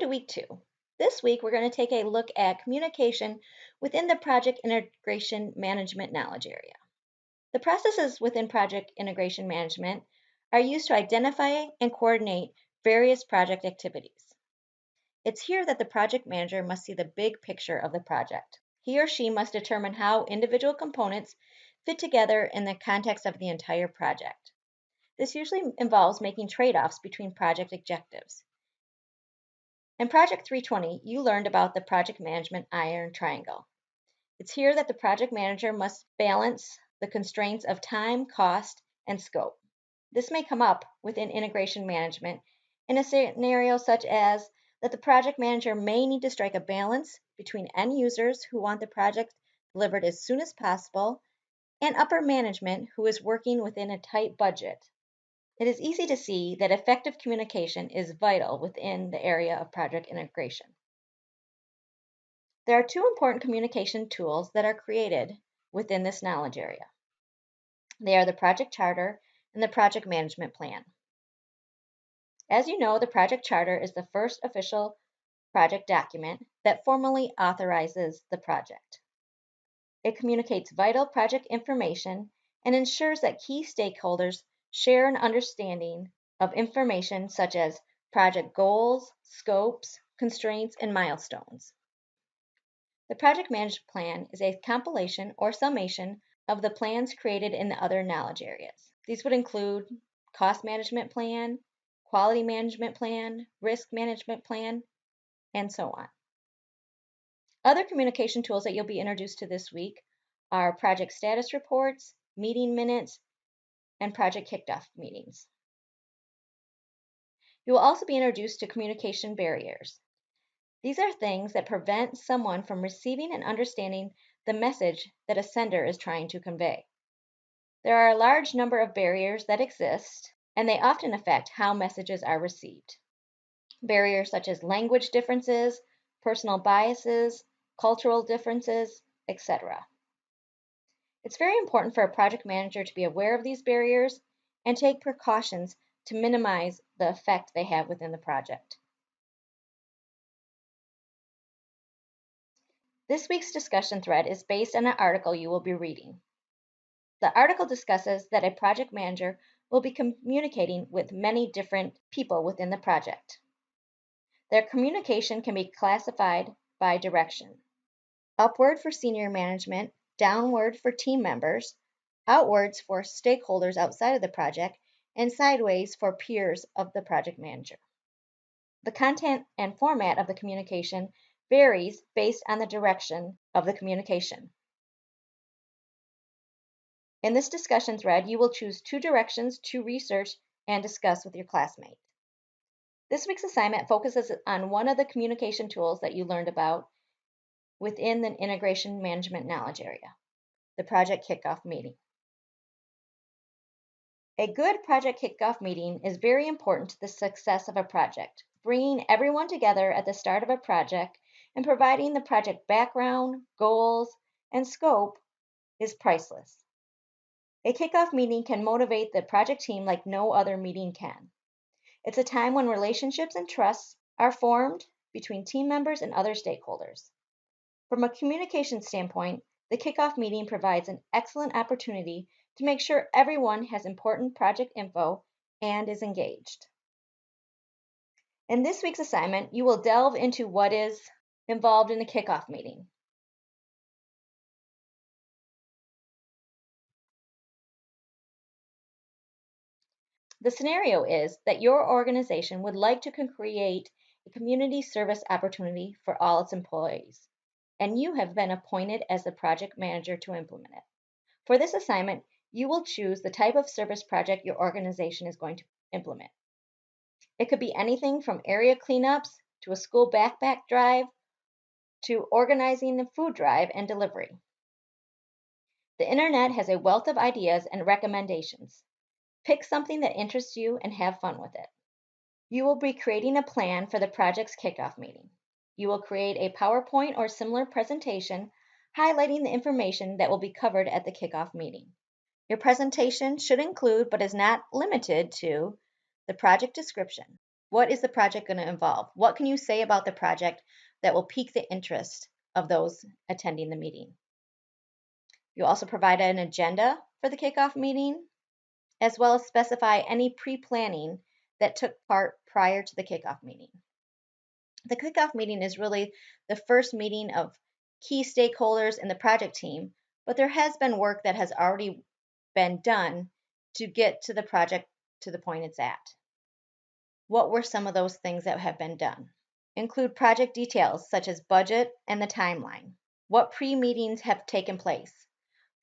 week 2. This week, we're going to take a look at communication within the project integration management knowledge area. The processes within project integration management are used to identify and coordinate various project activities. It's here that the project manager must see the big picture of the project. He or she must determine how individual components fit together in the context of the entire project. This usually involves making trade-offs between project objectives. In Project 320, you learned about the project management iron triangle. It's here that the project manager must balance the constraints of time, cost, and scope. This may come up within integration management in a scenario such as that the project manager may need to strike a balance between end users who want the project delivered as soon as possible and upper management who is working within a tight budget. It is easy to see that effective communication is vital within the area of project integration. There are two important communication tools that are created within this knowledge area. They are the project charter and the project management plan. As you know, the project charter is the first official project document that formally authorizes the project. It communicates vital project information and ensures that key stakeholders share an understanding of information such as project goals, scopes, constraints, and milestones. The project management plan is a compilation or summation of the plans created in the other knowledge areas. These would include cost management plan, quality management plan, risk management plan, and so on. Other communication tools that you'll be introduced to this week are project status reports, meeting minutes, and project kickoff meetings. You will also be introduced to communication barriers. These are things that prevent someone from receiving and understanding the message that a sender is trying to convey. There are a large number of barriers that exist, and they often affect how messages are received. Barriers such as language differences, personal biases, cultural differences, etc. It's very important for a project manager to be aware of these barriers and take precautions to minimize the effect they have within the project. This week's discussion thread is based on an article you will be reading. The article discusses that a project manager will be communicating with many different people within the project. Their communication can be classified by direction: upward for senior management, downward for team members, outwards for stakeholders outside of the project, and sideways for peers of the project manager. The content and format of the communication varies based on the direction of the communication. In this discussion thread, you will choose two directions to research and discuss with your classmate. This week's assignment focuses on one of the communication tools that you learned about within the integration management knowledge area, the project kickoff meeting. A good project kickoff meeting is very important to the success of a project. Bringing everyone together at the start of a project and providing the project background, goals, and scope is priceless. A kickoff meeting can motivate the project team like no other meeting can. It's a time when relationships and trusts are formed between team members and other stakeholders. From a communication standpoint, the kickoff meeting provides an excellent opportunity to make sure everyone has important project info and is engaged. In this week's assignment, you will delve into what is involved in a kickoff meeting. The scenario is that your organization would like to create a community service opportunity for all its employees, and you have been appointed as the project manager to implement it. For this assignment, you will choose the type of service project your organization is going to implement. It could be anything from area cleanups to a school backpack drive to organizing the food drive and delivery. The internet has a wealth of ideas and recommendations. Pick something that interests you and have fun with it. You will be creating a plan for the project's kickoff meeting. You will create a PowerPoint or similar presentation highlighting the information that will be covered at the kickoff meeting. Your presentation should include, but is not limited to, the project description, What is the project going to involve? What can you say about the project that will pique the interest of those attending the meeting? You also provide an agenda for the kickoff meeting, as well as specify any pre-planning that took part prior to the kickoff meeting. The kickoff meeting is really the first meeting of key stakeholders in the project team, but there has been work that has already been done to get to the project to the point it's at. What were some of those things that have been done? Include project details such as budget and the timeline. What pre-meetings have taken place?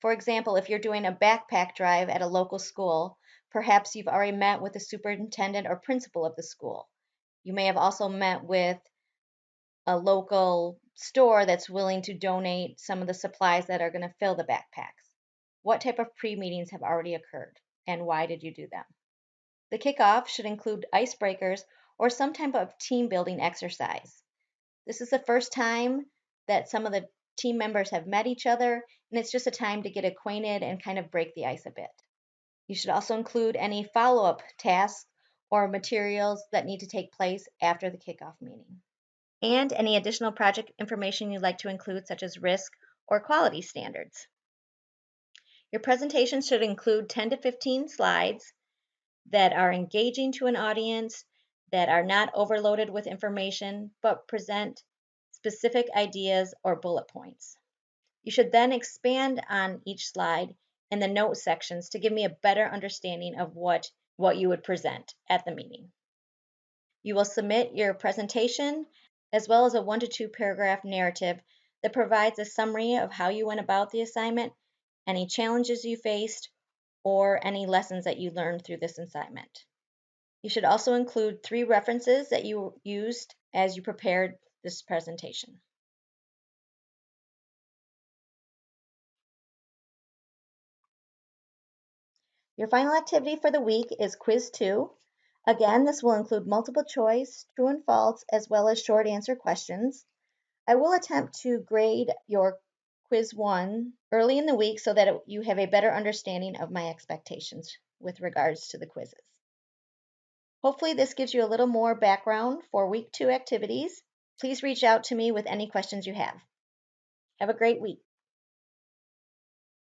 For example, if you're doing a backpack drive at a local school, perhaps you've already met with the superintendent or principal of the school. You may have also met with a local store that's willing to donate some of the supplies that are going to fill the backpacks. What type of pre-meetings have already occurred, and why did you do them? The kickoff should include icebreakers or some type of team building exercise. This is the first time that some of the team members have met each other, and it's just a time to get acquainted and kind of break the ice a bit. You should also include any follow-up tasks or materials that need to take place after the kickoff meeting, and any additional project information you'd like to include, such as risk or quality standards. Your presentation should include 10 to 15 slides that are engaging to an audience, that are not overloaded with information, but present specific ideas or bullet points. You should then expand on each slide in the note sections to give me a better understanding of what you would present at the meeting. You will submit your presentation as well as a 1 to 2 paragraph narrative that provides a summary of how you went about the assignment, any challenges you faced, or any lessons that you learned through this assignment. You should also include 3 references that you used as you prepared this presentation. Your final activity for the week is Quiz 2. Again, this will include multiple choice, true and false, as well as short answer questions. I will attempt to grade your Quiz 1 early in the week so that you have a better understanding of my expectations with regards to the quizzes. Hopefully this gives you a little more background for week 2 activities. Please reach out to me with any questions you have. Have a great week.